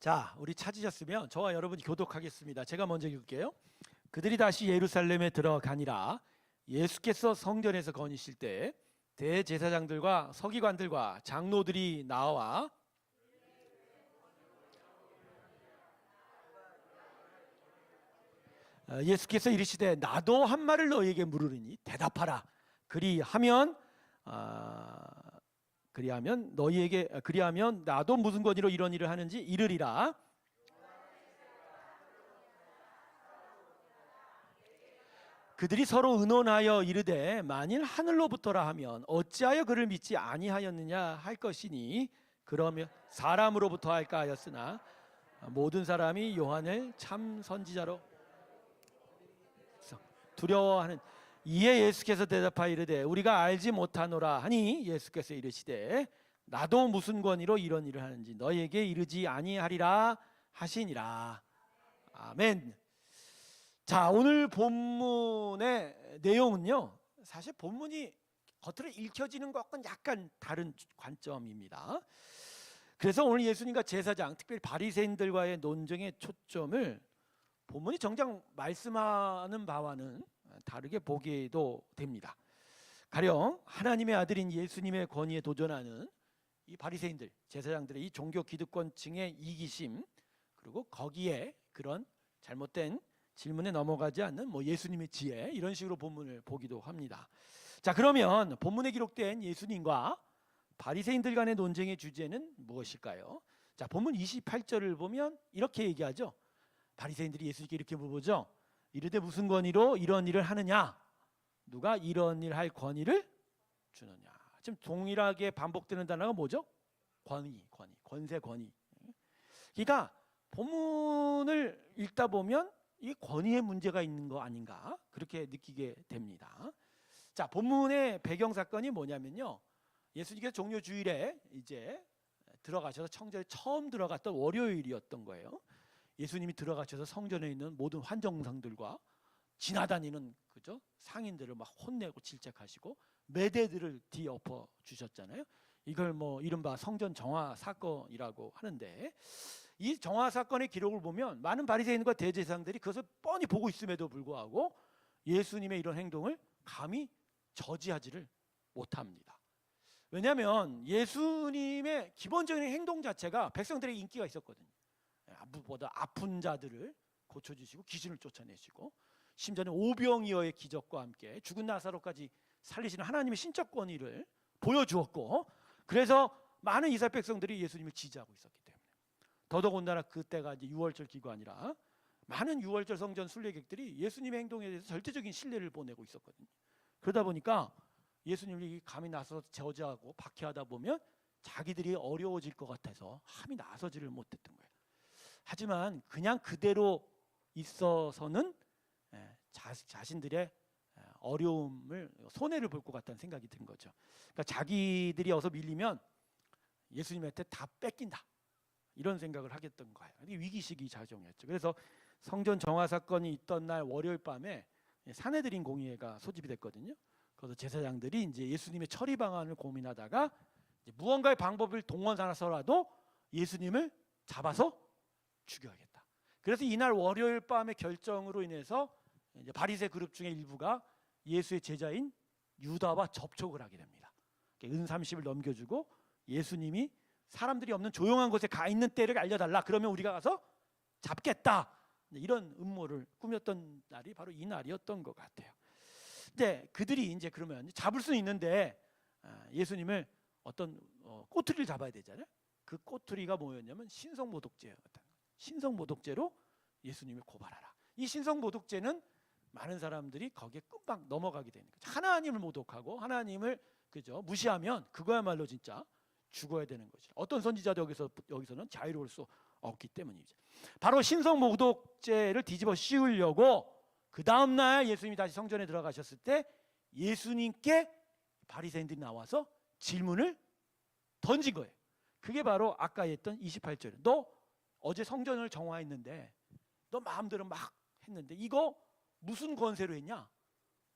자, 우리 찾으셨으면 저와 여러분이 교독하겠습니다. 제가 먼저 읽을게요. 그들이 다시 예루살렘에 들어가니라. 예수께서 성전에서 거니실 때 대제사장들과 서기관들과 장로들이 나와 예수께서 이르시되 나도 한 말을 너희에게 물으리니 대답하라. 그리하면 그리하면 나도 무슨 권위로 이런 일을 하는지 이르리라. 그들이 서로 의논하여 이르되 만일 하늘로부터라 하면 어찌하여 그를 믿지 아니하였느냐 할 것이니 그러면 사람으로부터 할까 하였으나 모든 사람이 요한을 참 선지자로 두려워하는. 이에 예수께서 대답하여 이르되 우리가 알지 못하노라 하니 예수께서 이르시되 나도 무슨 권위로 이런 일을 하는지 너희에게 이르지 아니하리라 하시니라. 아멘. 자, 오늘 본문의 내용은요, 사실 본문이 겉으로 읽혀지는 것과는 약간 다른 관점입니다. 그래서 오늘 예수님과 제사장, 특별히 바리새인들과의 논쟁의 초점을 본문이 정작 말씀하는 바와는 다르게 보게도 됩니다. 가령 하나님의 아들인 예수님의 권위에 도전하는 이 바리새인들, 제사장들의 이 종교 기득권층의 이기심, 그리고 거기에 그런 잘못된 질문에 넘어가지 않는 예수님의 지혜, 이런 식으로 본문을 보기도 합니다. 자, 그러면 본문에 기록된 예수님과 바리새인들 간의 논쟁의 주제는 무엇일까요? 자, 본문 28절을 보면 이렇게 얘기하죠. 바리새인들이 예수님께 이렇게 물어보죠. 이르되 무슨 권위로 이런 일을 하느냐? 누가 이런 일 할 권위를 주느냐? 지금 동일하게 반복되는 단어가 뭐죠? 권위, 권세, 권위. 그러니까 본문을 읽다 보면 이 권위의 문제가 있는 거 아닌가, 그렇게 느끼게 됩니다. 자, 본문의 배경 사건이 뭐냐면요, 예수님께서 종려 주일에 이제 들어가셔서 성전에 처음 들어갔던 월요일이었던 거예요. 예수님이 들어가셔서 성전에 있는 모든 환정상들과 지나다니는 상인들을 막 혼내고 질책하시고 매대들을 뒤엎어 주셨잖아요. 이걸 이른바 성전 정화 사건이라고 하는데, 이 정화 사건의 기록을 보면 많은 바리새인과 대제사장들이 그것을 뻔히 보고 있음에도 불구하고 예수님의 이런 행동을 감히 저지하지를 못합니다. 왜냐하면 예수님의 기본적인 행동 자체가 백성들의 인기가 있었거든요. 무엇보다 아픈 자들을 고쳐주시고 귀신을 쫓아내시고 심지어는 오병이어의 기적과 함께 죽은 나사로까지 살리시는 하나님의 신적 권위를 보여주었고, 그래서 많은 이스라엘 백성들이 예수님을 지지하고 있었기 때문에, 더더군다나 그때가 이제 유월절 기간이라 많은 유월절 성전 순례객들이 예수님의 행동에 대해서 절대적인 신뢰를 보내고 있었거든요. 그러다 보니까 예수님이 감히 나서서 저지하고 박해하다 보면 자기들이 어려워질 것 같아서 함이 나서지를 못했던 거예요. 하지만 그냥 그대로 있어서는 자신들의 어려움을 손해를 볼 것 같다는 생각이 든 거죠. 그러니까 자기들이 어서 밀리면 예수님한테 다 뺏긴다, 이런 생각을 하겠던 거예요. 위기식이 작용했죠. 그래서 성전 정화 사건이 있던 날 월요일 밤에 산헤드린 공의회가 소집이 됐거든요. 그래서 제사장들이 이제 예수님의 처리 방안을 고민하다가 무언가의 방법을 동원하서라도 예수님을 잡아서 죽여야겠다. 그래서 이날 월요일 밤의 결정으로 인해서 이제 바리새 그룹 중에 일부가 예수의 제자인 유다와 접촉을 하게 됩니다. 은 30을 넘겨주고 예수님이 사람들이 없는 조용한 곳에 가 있는 때를 알려달라, 그러면 우리가 가서 잡겠다, 이런 음모를 꾸몄던 날이 바로 이 날이었던 것 같아요. 근데 그들이 이제 그러면 잡을 수는 있는데 예수님을 어떤 꼬투리를 잡아야 되잖아요. 그 꼬투리가 뭐였냐면 신성모독죄였다. 신성모독죄로 예수님을 고발하라. 이 신성모독죄는 많은 사람들이 거기에 금방 넘어가게 되는 거죠. 하나님을 모독하고 하나님을 무시하면 그거야말로 진짜 죽어야 되는 거죠. 어떤 선지자도 여기서는 자유로울 수 없기 때문이죠. 바로 신성모독죄를 뒤집어 씌우려고 그 다음날 예수님이 다시 성전에 들어가셨을 때 예수님께 바리새인들이 나와서 질문을 던진 거예요. 그게 바로 아까 했던 28절. 너 어제 성전을 정화했는데, 너 마음대로 막 했는데 이거 무슨 권세로 했냐?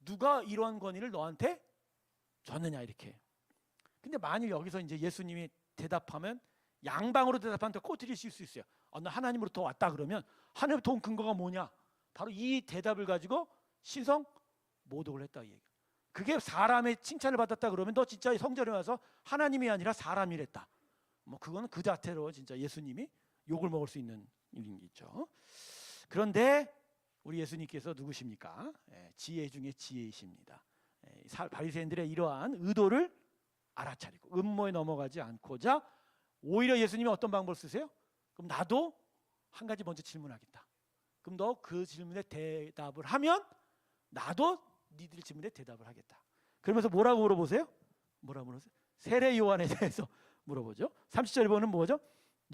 누가 이러한 권위를 너한테 줬느냐, 이렇게. 근데 만일 여기서 이제 예수님이 대답하면 양방으로 대답하는데 꼬투리실 수 있어요. 나 하나님으로부터 왔다 그러면 하나님으로부터 온 근거가 뭐냐? 바로 이 대답을 가지고 신성 모독을 했다 이 얘기. 그게 사람의 칭찬을 받았다 그러면 너 진짜 성전에 와서 하나님이 아니라 사람이랬다. 뭐 그거는 그 자체로 진짜 예수님이 욕을 먹을 수 있는 일이죠. 그런데 우리 예수님께서 누구십니까? 지혜 중에 지혜이십니다. 바리새인들의 이러한 의도를 알아차리고 음모에 넘어가지 않고자 오히려 예수님이 어떤 방법을 쓰세요? 그럼 나도 한 가지 먼저 질문하겠다. 그럼 너 그 질문에 대답을 하면 나도 니들 질문에 대답을 하겠다. 그러면서 뭐라고 물어보세요? 뭐라고 물어보세요? 세례 요한에 대해서 물어보죠. 30절 보면 뭐죠?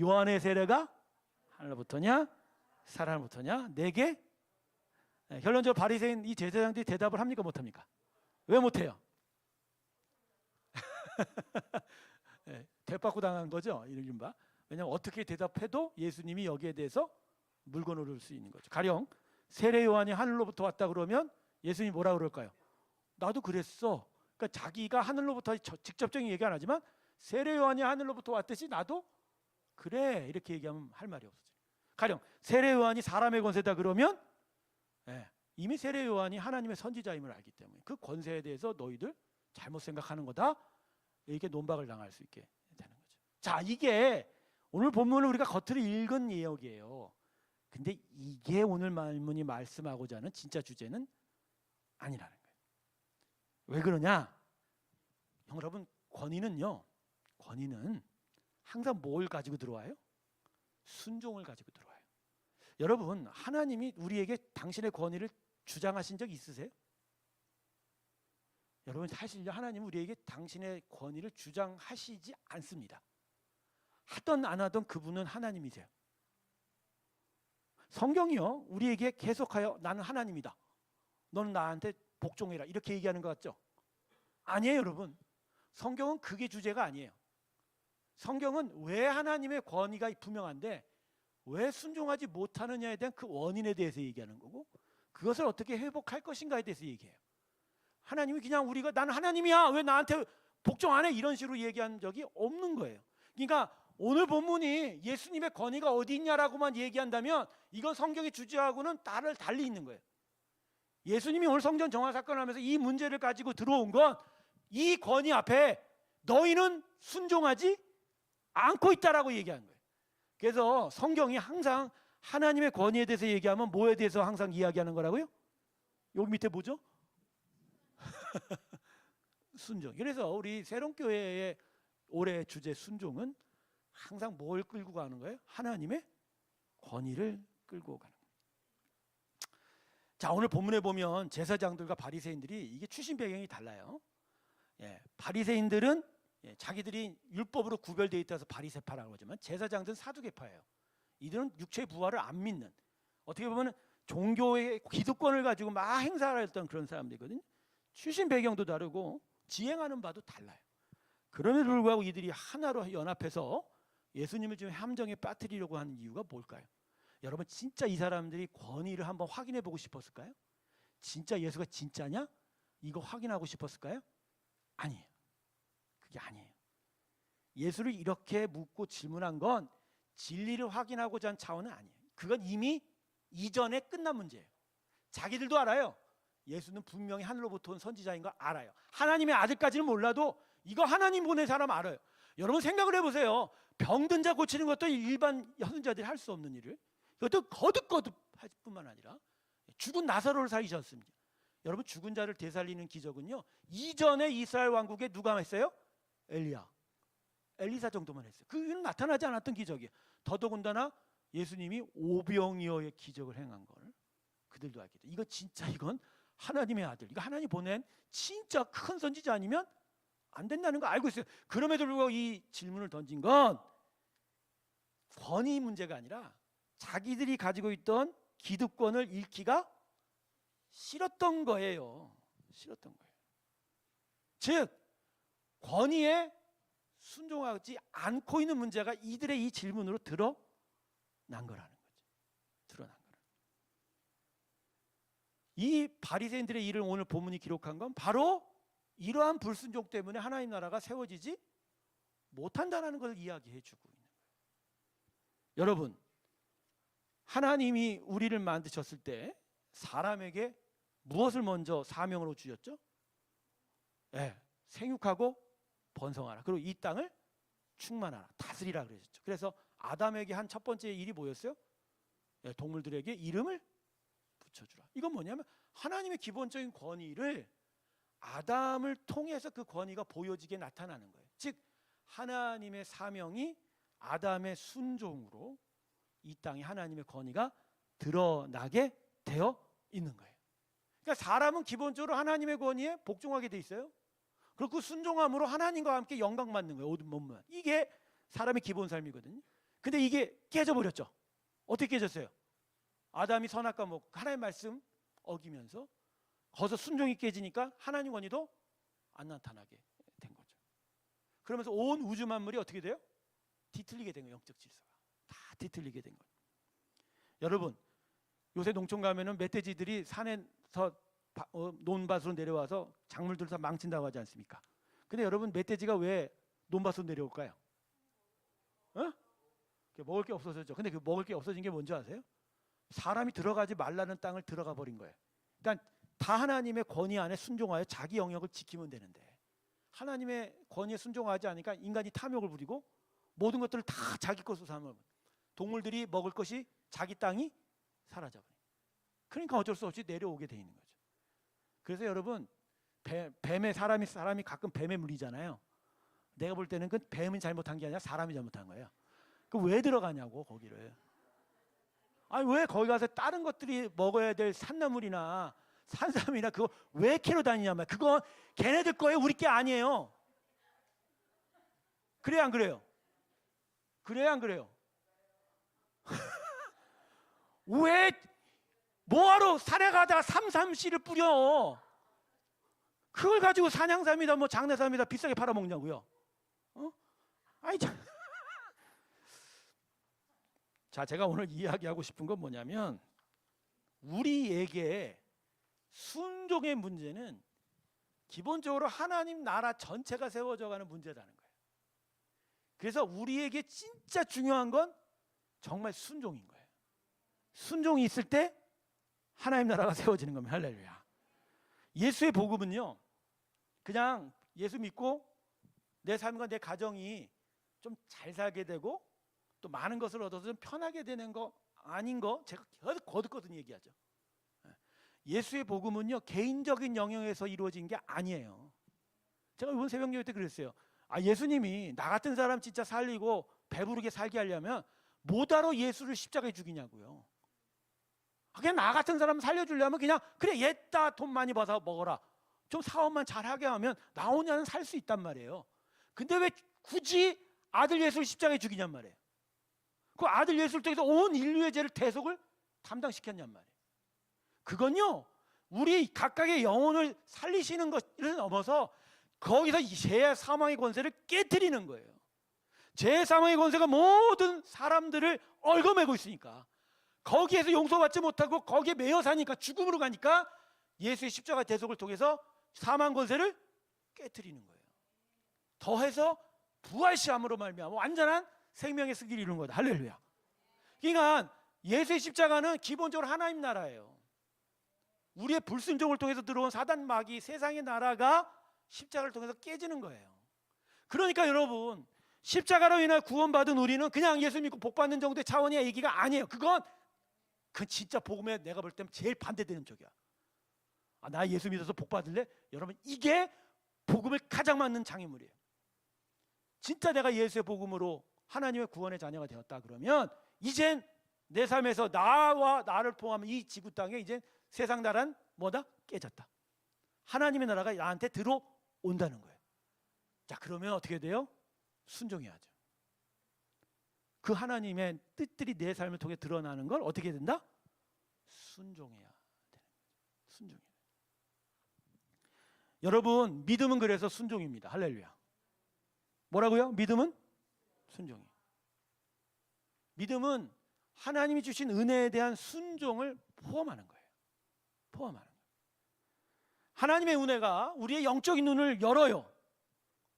요한의 세례가 하늘로부터냐 사람으로부터냐? 내게 결론적으로 바리새인 이 제사장들이 대답을 합니까 못합니까? 왜 못해요? 대받고 당한 거죠. 이른바. 왜냐하면 어떻게 대답해도 예수님이 여기에 대해서 물건을 얻을 수 있는 거죠. 가령 세례 요한이 하늘로부터 왔다 그러면 예수님이 뭐라 그럴까요? 나도 그랬어. 그러니까 자기가 하늘로부터 직접적인 얘기 안 하지만 세례 요한이 하늘로부터 왔듯이 나도 그래 이렇게 얘기하면 할 말이 없어요. 가령 세례 요한이 사람의 권세다 그러면 이미 세례 요한이 하나님의 선지자임을 알기 때문에 그 권세에 대해서 너희들 잘못 생각하는 거다. 이렇게 논박을 당할 수 있게 되는 거죠. 자, 이게 오늘 본문을 우리가 겉으로 읽은 내용이에요. 근데 이게 오늘 말문이 말씀하고자 하는 진짜 주제는 아니라는 거예요. 왜 그러냐? 여러분, 권위는요. 권위는 항상 뭘 가지고 들어와요? 순종을 가지고 들어와요. 여러분, 하나님이 우리에게 당신의 권위를 주장하신 적 있으세요? 여러분, 사실요, 하나님은 우리에게 당신의 권위를 주장하시지 않습니다. 하던 안 하던 그분은 하나님이세요. 성경이요, 우리에게 계속하여 나는 하나님이다, 너는 나한테 복종해라 이렇게 얘기하는 것 같죠? 아니에요, 여러분. 성경은 그게 주제가 아니에요. 성경은 왜 하나님의 권위가 분명한데 왜 순종하지 못하느냐에 대한 그 원인에 대해서 얘기하는 거고, 그것을 어떻게 회복할 것인가에 대해서 얘기해요. 하나님이 그냥 우리가 나는 하나님이야 왜 나한테 복종 안 해 이런 식으로 얘기한 적이 없는 거예요. 그러니까 오늘 본문이 예수님의 권위가 어디 있냐라고만 얘기한다면 이건 성경의 주제하고는 달리 있는 거예요. 예수님이 오늘 성전 정화 사건을 하면서 이 문제를 가지고 들어온 건 이 권위 앞에 너희는 순종하지 않고 있다라고 얘기하는 거예요. 그래서 성경이 항상 하나님의 권위에 대해서 얘기하면 뭐에 대해서 항상 이야기하는 거라고요? 여기 밑에 뭐죠? 순종. 그래서 우리 새롬교회의 올해 주제 순종은 항상 뭘 끌고 가는 거예요? 하나님의 권위를 끌고 가는 거예요. 자, 오늘 본문에 보면 제사장들과 바리새인들이 이게 출신 배경이 달라요. 바리새인들은 자기들이 율법으로 구별되어 있다서 바리새파라고 하지만 제사장들은 사두개파예요. 이들은 육체의 부활을 안 믿는, 어떻게 보면 종교의 기득권을 가지고 막 행사를 했던 그런 사람들이거든요. 출신 배경도 다르고 지행하는 바도 달라요. 그럼에도 불구하고 이들이 하나로 연합해서 예수님을 좀 함정에 빠뜨리려고 하는 이유가 뭘까요? 여러분, 진짜 이 사람들이 권위를 한번 확인해 보고 싶었을까요? 진짜 예수가 진짜냐? 이거 확인하고 싶었을까요? 아니에요. 그게 아니에요. 예수를 이렇게 묻고 질문한 건 진리를 확인하고자 한 차원은 아니에요. 그건 이미 이전에 끝난 문제예요. 자기들도 알아요. 예수는 분명히 하늘로부터 온 선지자인 거 알아요. 하나님의 아들까지는 몰라도 이거 하나님 보낸 사람 알아요. 여러분 생각을 해보세요. 병든 자 고치는 것도 일반 선지자들이 할 수 없는 일을, 이것도 거듭거듭 할 뿐만 아니라 죽은 나사로를 살리셨습니다. 여러분, 죽은 자를 되살리는 기적은요, 이전에 이스라엘 왕국에 누가 했어요? 엘리야, 엘리사 정도만 했어요. 그는 나타나지 않았던 기적이에요. 더더군다나 예수님이 오병이어의 기적을 행한 걸 그들도 알겠죠. 이거 진짜 이건 하나님의 아들, 이거 하나님 보낸 진짜 큰 선지자 아니면 안 된다는 거 알고 있어요. 그럼에도 불구하고 이 질문을 던진 건 권위 문제가 아니라 자기들이 가지고 있던 기득권을 잃기가 싫었던 거예요. 싫었던 거예요. 즉 권위에 순종하지 않고 있는 문제가 이들의 이 질문으로 드러난 거라는 거죠. 드러난 거라. 이 바리새인들의 일을 오늘 본문이 기록한 건 바로 이러한 불순종 때문에 하나님 나라가 세워지지 못한다는 걸 이야기해 주고 있는 거예요. 여러분, 하나님이 우리를 만드셨을 때 사람에게 무엇을 먼저 사명으로 주셨죠? 네, 생육하고 번성하라. 그리고 이 땅을 충만하라, 다스리라 그러셨죠. 그래서 아담에게 한 첫 번째 일이 뭐였어요? 네, 동물들에게 이름을 붙여주라. 이건 뭐냐면 하나님의 기본적인 권위를 아담을 통해서 그 권위가 보여지게 나타나는 거예요. 즉 하나님의 사명이 아담의 순종으로 이 땅에 하나님의 권위가 드러나게 되어 있는 거예요. 그러니까 사람은 기본적으로 하나님의 권위에 복종하게 돼 있어요. 그리고 그 순종함으로 하나님과 함께 영광 받는 거예요. 모든 몸만. 이게 사람의 기본 삶이거든요. 근데 이게 깨져버렸죠. 어떻게 깨졌어요? 아담이 선악과 먹고 하나님의 말씀 어기면서 거기서 순종이 깨지니까 하나님 권위도 안 나타나게 된 거죠. 그러면서 온 우주 만물이 어떻게 돼요? 뒤틀리게 된 거예요. 영적 질서가 다 뒤틀리게 된 거예요. 여러분, 요새 농촌 가면은 멧돼지들이 산에서 논밭으로 내려와서 작물들 다 망친다고 하지 않습니까? 근데 여러분, 멧돼지가 왜 논밭으로 내려올까요? 어? 먹을 게 없어졌죠. 근데 그 먹을 게 없어진 게 뭔지 아세요? 사람이 들어가지 말라는 땅을 들어가 버린 거예요. 그러니까 다 하나님의 권위 안에 순종하여 자기 영역을 지키면 되는데 하나님의 권위에 순종하지 않으니까 인간이 탐욕을 부리고 모든 것들을 다 자기 것으로 삼으면 동물들이 먹을 것이 자기 땅이 사라져버려요. 그러니까 어쩔 수 없이 내려오게 돼 있는 거죠. 그래서 여러분, 뱀에 사람이 가끔 뱀에 물리잖아요. 내가 볼 때는 그 뱀이 잘못한 게 아니라 사람이 잘못한 거예요. 그 왜 들어가냐고 거기를. 아니 왜 거기 가서 다른 것들이 먹어야 될 산나물이나 산삼이나 그거 왜 캐러 다니냐 말이야. 그건 걔네들 거예요. 우리 게 아니에요. 그래요 안 그래요? 그래요 안 그래요? 왜 뭐하러 산에 가다가 삼삼씨를 뿌려? 그걸 가지고 산양삼이다 뭐 장내삼이다 비싸게 팔아먹냐고요? 어? 아니 참. 자, 제가 오늘 이야기하고 싶은 건 뭐냐면 우리에게 순종의 문제는 기본적으로 하나님 나라 전체가 세워져 가는 문제라는 거예요. 그래서 우리에게 진짜 중요한 건 정말 순종인 거예요. 순종이 있을 때 하나님 나라가 세워지는 겁니다. 할렐루야. 예수의 복음은요, 그냥 예수 믿고 내 삶과 내 가정이 좀 잘 살게 되고 또 많은 것을 얻어서 좀 편하게 되는 거 아닌 거 제가 거듭거듭 얘기하죠. 예수의 복음은요 개인적인 영역에서 이루어진 게 아니에요. 제가 이번 새벽 예배 때 그랬어요. 예수님이 나 같은 사람 진짜 살리고 배부르게 살게 하려면 뭐하러 예수를 십자가에 죽이냐고요. 그냥 나 같은 사람 살려주려면 그냥 그래 얘다 돈 많이 받아 먹어라. 좀 사업만 잘하게 하면 나 혼자는 살 수 있단 말이에요. 근데 왜 굳이 아들 예수를 십자가에 죽이냔 말이에요. 그 아들 예수를 통해서 온 인류의 죄를 대속을 담당시켰냔 말이에요. 그건요 우리 각각의 영혼을 살리시는 것을 넘어서 거기서 죄의 사망의 권세를 깨트리는 거예요. 죄의 사망의 권세가 모든 사람들을 얽어매고 있으니까 거기에서 용서받지 못하고 거기에 매여 사니까 죽음으로 가니까 예수의 십자가 대속을 통해서 사망 권세를 깨트리는 거예요. 더해서 부활시함으로 말미암아 완전한 생명의 승리를 이루는 거다. 할렐루야. 그러니까 예수의 십자가는 기본적으로 하나님 나라예요. 우리의 불순종을 통해서 들어온 사단 마귀 세상의 나라가 십자가를 통해서 깨지는 거예요. 그러니까 여러분 십자가로 인해 구원받은 우리는 그냥 예수 믿고 복받는 정도의 차원의 얘기가 아니에요. 그건 진짜 복음에 내가 볼 때는 제일 반대되는 쪽이야. 나 예수 믿어서 복받을래? 여러분 이게 복음에 가장 맞는 장애물이에요. 진짜 내가 예수의 복음으로 하나님의 구원의 자녀가 되었다 그러면 이젠 내 삶에서 나와 나를 포함한 이 지구 땅에 이제 세상 나라는 뭐다? 깨졌다. 하나님의 나라가 나한테 들어온다는 거예요. 자, 그러면 어떻게 돼요? 순종해야죠. 그 하나님의 뜻들이 내 삶을 통해 드러나는 걸 어떻게 된다? 순종해야 되는 거죠. 순종해야 돼요. 여러분 믿음은 그래서 순종입니다. 할렐루야. 뭐라고요? 믿음은 순종이에요. 믿음은 하나님이 주신 은혜에 대한 순종을 포함하는 거예요. 포함하는 거예요. 하나님의 은혜가 우리의 영적인 눈을 열어요.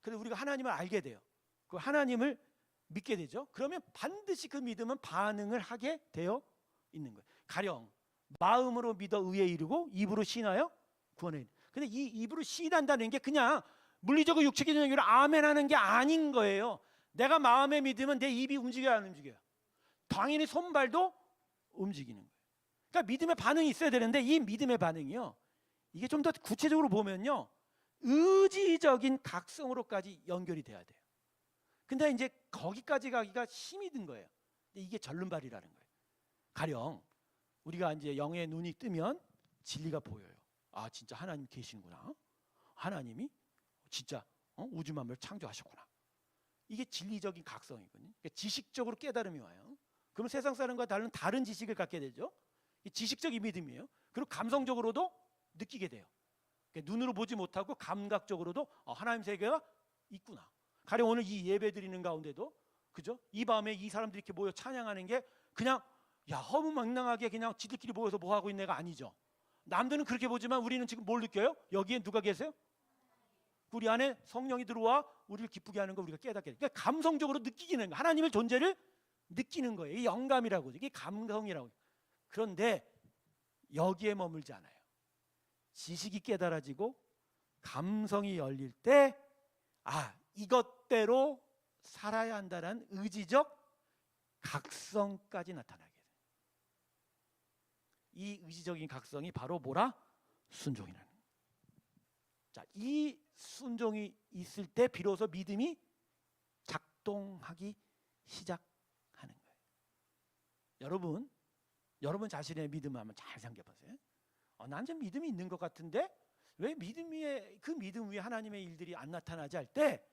그래서 우리가 하나님을 알게 돼요. 그 하나님을 믿게 되죠. 그러면 반드시 그 믿음은 반응을 하게 되어 있는 거예요. 가령 마음으로 믿어 의에 이르고 입으로 신하여 구원에 이르. 근데 이 입으로 신한다는 게 그냥 물리적으로 육체적인 얘기로 아멘 하는 게 아닌 거예요. 내가 마음에 믿으면 내 입이 움직여야 안 움직여요? 당연히 손발도 움직이는 거예요. 그러니까 믿음의 반응이 있어야 되는데 이 믿음의 반응이요, 이게 좀 더 구체적으로 보면요, 의지적인 각성으로까지 연결이 돼야 돼요. 근데 이제 거기까지 가기가 힘이 든 거예요. 근데 이게 절름발이라는 거예요. 가령 우리가 이제 영의 눈이 뜨면 진리가 보여요. 아, 진짜 하나님 계시는구나. 하나님이 진짜 우주 만물을 창조하셨구나. 이게 진리적인 각성이거든요. 그러니까 지식적으로 깨달음이 와요. 그럼 세상 사람과 다른 지식을 갖게 되죠. 지식적인 믿음이에요. 그리고 감성적으로도 느끼게 돼요. 그러니까 눈으로 보지 못하고 감각적으로도 하나님 세계가 있구나. 가령 오늘 이 예배 드리는 가운데도, 그죠? 이 밤에 이 사람들이 이렇게 모여 찬양하는 게 그냥 허무맹랑하게 그냥 지들끼리 모여서 뭐 하고 있는 애가 아니죠. 남들은 그렇게 보지만 우리는 지금 뭘 느껴요? 여기에 누가 계세요? 우리 안에 성령이 들어와 우리를 기쁘게 하는 거 우리가 깨닫게 돼요. 그러니까 감성적으로 느끼는 거, 하나님의 존재를 느끼는 거예요. 이게 영감이라고, 이게 감성이라고. 그런데 여기에 머물지 않아요. 지식이 깨달아지고 감성이 열릴 때 이것대로 살아야 한다는 의지적 각성까지 나타나게 돼요. 이 의지적인 각성이 바로 뭐라? 순종이라는 거예요. 자, 이 순종이 있을 때 비로소 믿음이 작동하기 시작하는 거예요. 여러분 자신의 믿음을 한번 잘 생각해 보세요. 난 좀 믿음이 있는 것 같은데 왜 그 믿음 위에 하나님의 일들이 안 나타나지 할 때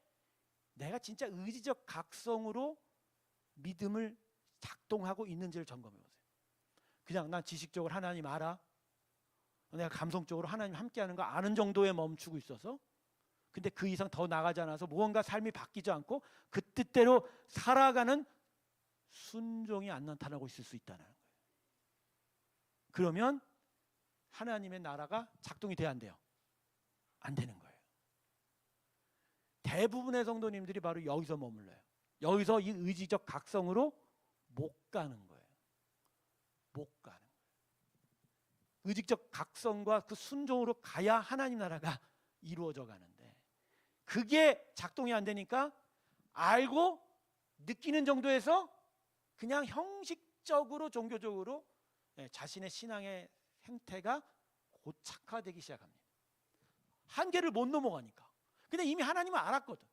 내가 진짜 의지적 각성으로 믿음을 작동하고 있는지를 점검해 보세요. 그냥 난 지식적으로 하나님 알아, 내가 감성적으로 하나님 함께하는 거 아는 정도에 멈추고 있어서, 근데 그 이상 더 나가지 않아서 무언가 삶이 바뀌지 않고 그 뜻대로 살아가는 순종이 안 나타나고 있을 수 있다는 거예요. 그러면 하나님의 나라가 작동이 돼야 안 돼요? 안 되는 거예요. 대부분의 성도님들이 바로 여기서 머물러요. 여기서 이 의지적 각성으로 못 가는 거예요. 못 가는 거예요. 의지적 각성과 그 순종으로 가야 하나님 나라가 이루어져 가는데 그게 작동이 안 되니까 알고 느끼는 정도에서 그냥 형식적으로 종교적으로 자신의 신앙의 행태가 고착화되기 시작합니다. 한계를 못 넘어가니까. 근데 이미 하나님은 알았거든.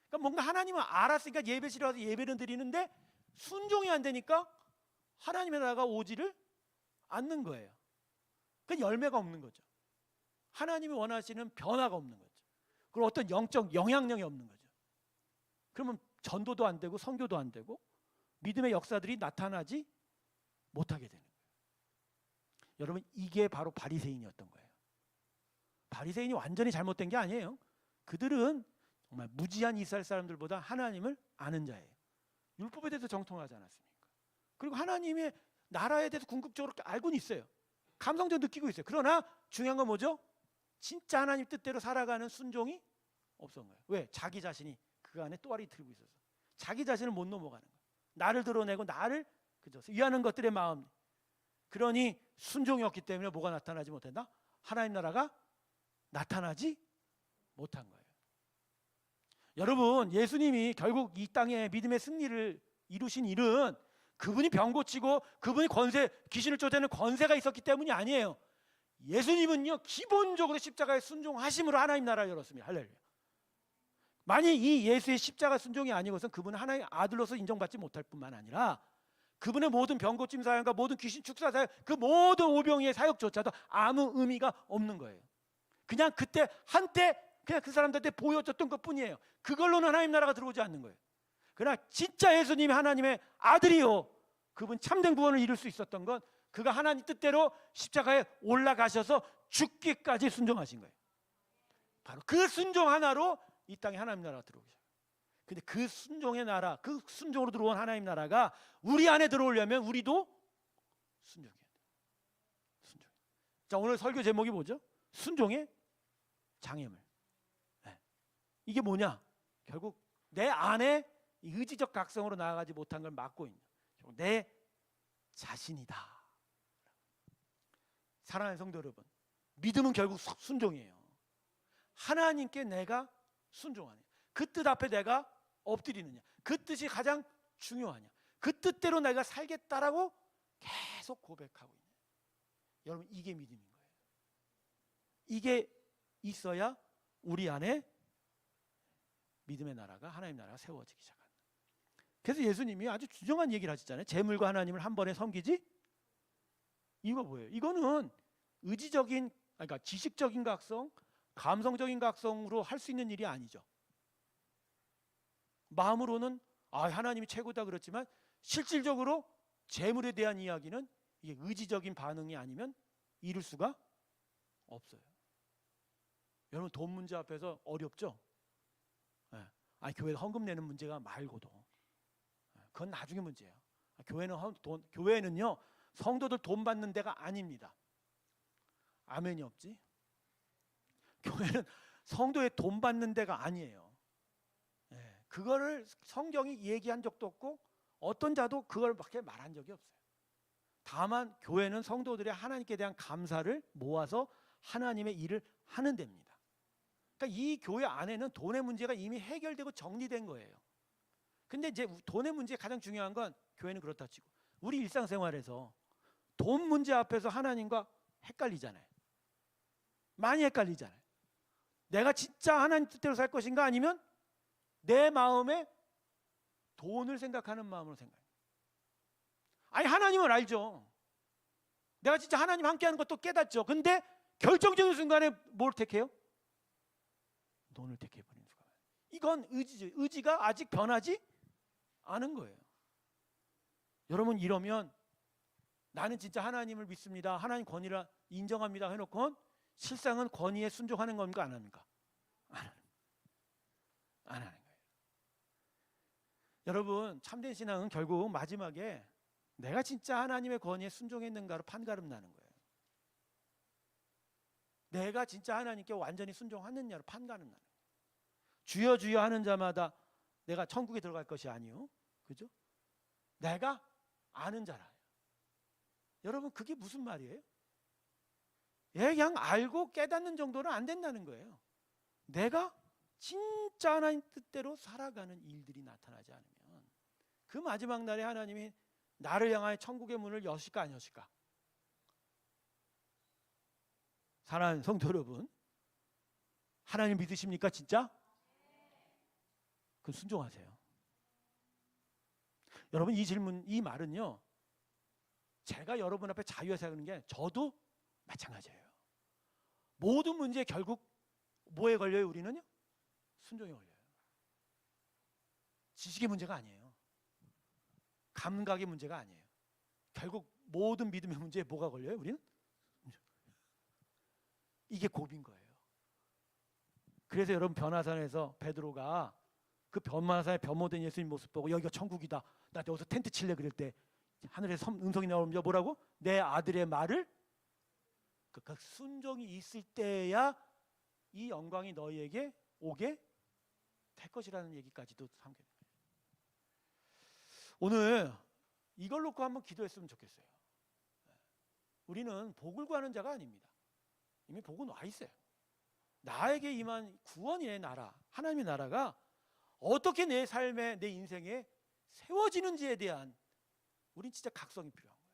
그러니까 뭔가 하나님은 알았으니까 예배실에 와서 예배를 드리는데 순종이 안 되니까 하나님의 나라가 오지를 않는 거예요. 그 열매가 없는 거죠. 하나님이 원하시는 변화가 없는 거죠. 그리고 어떤 영적 영향력이 없는 거죠. 그러면 전도도 안 되고 선교도 안 되고 믿음의 역사들이 나타나지 못하게 되는 거예요. 여러분, 이게 바로 바리새인이었던 거예요. 바리새인이 완전히 잘못된 게 아니에요. 그들은 정말 무지한 이스라엘 사람들보다 하나님을 아는 자예요. 율법에 대해서 정통하지 않았습니까? 그리고 하나님의 나라에 대해서 궁극적으로 알고는 있어요. 감성적으로 느끼고 있어요. 그러나 중요한 건 뭐죠? 진짜 하나님 뜻대로 살아가는 순종이 없었던 거예요. 왜? 자기 자신이 그 안에 또아리 들고 있어서 자기 자신을 못 넘어가는 거예요. 나를 드러내고 나를 그저 위하는 것들의 마음. 그러니 순종이 없기 때문에 뭐가 나타나지 못한다? 하나님 나라가 나타나지 못한 거예요. 여러분, 예수님이 결국 이 땅에 믿음의 승리를 이루신 일은 그분이 병 고치고 그분이 귀신을 쫓아내는 권세가 있었기 때문이 아니에요. 예수님은요, 기본적으로 십자가에 순종하심으로 하나님 나라를 열었습니다. 할렐루야. 만약 이 예수의 십자가 순종이 아니고선 그분은 하나님의 아들로서 인정받지 못할 뿐만 아니라 그분의 모든 병 고침 사역과 모든 귀신 축사 사역, 그 모든 오병이의 사역조차도 아무 의미가 없는 거예요. 그냥 그때 한때 그냥 그 사람들한테 보여줬던 것뿐이에요. 그걸로는 하나님 나라가 들어오지 않는 거예요. 그러나 진짜 예수님이 하나님의 아들이요, 그분 참된 구원을 이룰 수 있었던 건 그가 하나님 뜻대로 십자가에 올라가셔서 죽기까지 순종하신 거예요. 바로 그 순종 하나로 이 땅에 하나님 나라가 들어오기 시작해요. 근데 그 순종의 나라, 그 순종으로 들어온 하나님 나라가 우리 안에 들어오려면 우리도 순종해야 돼요. 순종. 자, 오늘 설교 제목이 뭐죠? 순종의 장애물. 네. 이게 뭐냐? 결국 내 안에 이 의지적 각성으로 나아가지 못한 걸 막고 있는 내 자신이다. 사랑하는 성도 여러분, 믿음은 결국 순종이에요. 하나님께 내가 순종하냐, 그 뜻 앞에 내가 엎드리느냐, 그 뜻이 가장 중요하냐, 그 뜻대로 내가 살겠다라고 계속 고백하고 있는, 여러분 이게 믿음인 거예요. 이게 있어야 우리 안에 믿음의 나라가, 하나님 나라가 세워지기 시작한다. 그래서 예수님이 아주 주정한 얘기를 하셨잖아요. 재물과 하나님을 한 번에 섬기지? 이거 뭐예요? 이거는 의지적인, 그러니까 지식적인 각성, 감성적인 각성으로 할 수 있는 일이 아니죠. 마음으로는 하나님이 최고다 그렇지만 실질적으로 재물에 대한 이야기는 이게 의지적인 반응이 아니면 이룰 수가 없어요. 여러분 돈 문제 앞에서 어렵죠? 교회 헌금 내는 문제가 말고도 그건 나중에 문제예요. 교회는요 성도들 돈 받는 데가 아닙니다. 아멘이 없지? 교회는 성도의 돈 받는 데가 아니에요. 그거를 성경이 얘기한 적도 없고 어떤 자도 그걸 밖에 말한 적이 없어요. 다만 교회는 성도들의 하나님께 대한 감사를 모아서 하나님의 일을 하는 데입니다. 그러니까 이 교회 안에는 돈의 문제가 이미 해결되고 정리된 거예요. 근데 이제 돈의 문제 가장 중요한 건 교회는 그렇다 치고 우리 일상생활에서 돈 문제 앞에서 하나님과 헷갈리잖아요. 많이 헷갈리잖아요. 내가 진짜 하나님 뜻대로 살 것인가 아니면 내 마음에 돈을 생각하는 마음으로 생각해요. 하나님은 알죠. 내가 진짜 하나님 함께하는 것도 깨닫죠. 근데 결정적인 순간에 뭘 택해요? 돈을 택해버리는 순간. 이건 의지죠. 의지가 아직 변하지 않은 거예요. 여러분 이러면 나는 진짜 하나님을 믿습니다, 하나님 권위를 인정합니다 해놓고 실상은 권위에 순종하는 겁니까? 안 합니까? 안 하는 거예요. 여러분 참된 신앙은 결국 마지막에 내가 진짜 하나님의 권위에 순종했는가로 판가름 나는 거예요. 내가 진짜 하나님께 완전히 순종하느냐로 판가름 나는 거예요. 주여 주여 하는 자마다 내가 천국에 들어갈 것이 아니요, 그죠? 내가 아는 자라. 여러분 그게 무슨 말이에요? 그냥 알고 깨닫는 정도는 안 된다는 거예요. 내가 진짜 하나님 뜻대로 살아가는 일들이 나타나지 않으면 그 마지막 날에 하나님이 나를 향하여 천국의 문을 여실까 안 여실까? 사랑하는 성도 여러분, 하나님 믿으십니까 진짜? 그럼 순종하세요. 여러분 이 질문, 이 말은요 제가 여러분 앞에 자유해서 하는 게 저도 마찬가지예요. 모든 문제 결국 뭐에 걸려요? 우리는요 순종에 걸려요. 지식의 문제가 아니에요. 감각의 문제가 아니에요. 결국 모든 믿음의 문제에 뭐가 걸려요? 우리는 이게 고비인 거예요. 그래서 여러분 변화산에서 베드로가 그 변화산에 변모된 예수님 모습 보고 여기가 천국이다, 나 여기서 텐트 칠래 그럴 때 하늘에서 음성이 나오면 뭐라고? 내 아들의 말을, 그 순종이 있을 때야 이 영광이 너희에게 오게 될 것이라는 얘기까지도 삼게 됩니다. 오늘 이걸 놓고 한번 기도했으면 좋겠어요. 우리는 복을 구하는 자가 아닙니다. 이미 복은 와 있어요. 나에게 임한 구원의 나라, 하나님의 나라가 어떻게 내 삶에, 내 인생에 세워지는지에 대한 우린 진짜 각성이 필요한 거예요.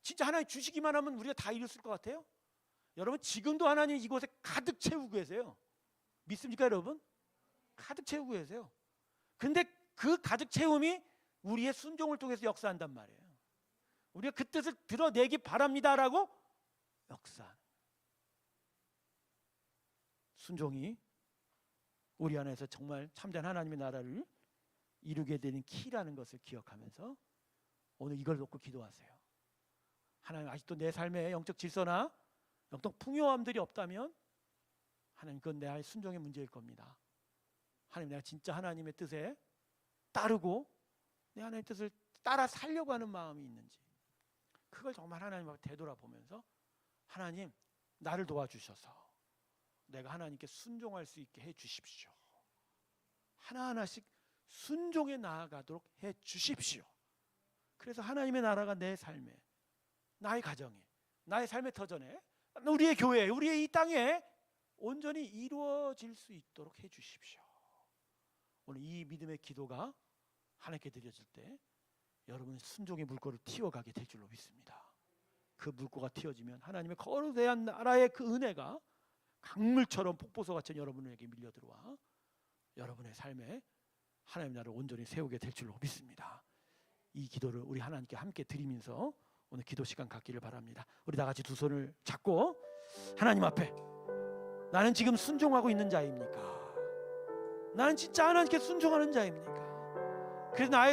진짜 하나님 주시기만 하면 우리가 다 이뤘을 것 같아요? 여러분 지금도 하나님 이곳에 가득 채우고 계세요. 믿습니까 여러분? 가득 채우고 계세요. 근데 그 가득 채움이 우리의 순종을 통해서 역사한단 말이에요. 우리가 그 뜻을 드러내기 바랍니다라고 역사. 순종이 우리 안에서 정말 참된 하나님의 나라를 이루게 되는 키라는 것을 기억하면서 오늘 이걸 놓고 기도하세요. 하나님 아직도 내 삶에 영적 질서나 영적 풍요함들이 없다면 하나님 그건 내 순종의 문제일 겁니다. 하나님 내가 진짜 하나님의 뜻에 따르고 내 하나님의 뜻을 따라 살려고 하는 마음이 있는지 그걸 정말 하나님 앞에 되돌아보면서 하나님 나를 도와주셔서 내가 하나님께 순종할 수 있게 해 주십시오 하나하나씩 순종해 나아가도록 해 주십시오. 그래서 하나님의 나라가 내 삶에, 나의 가정에, 나의 삶의 터전에, 우리의 교회에, 우리의 이 땅에 온전히 이루어질 수 있도록 해 주십시오. 오늘 이 믿음의 기도가 하나님께 드려질 때 여러분의 순종의 물꼬를 틔워가게 될 줄로 믿습니다. 그 물꼬가 틔워지면 하나님의 거대한 나라의 그 은혜가 강물처럼 폭포수같이 여러분에게 밀려 들어와 여러분의 삶에 하나님 나라를 온전히 세우게 될 줄로 믿습니다. 이 기도를 우리 하나님께 함께 드리면서 오늘 기도 시간 갖기를 바랍니다. 우리 다 같이 두 손을 잡고 하나님 앞에, 나는 지금 순종하고 있는 자입니까? 나는 진짜 하나님께 순종하는 자입니까? 그래서 나의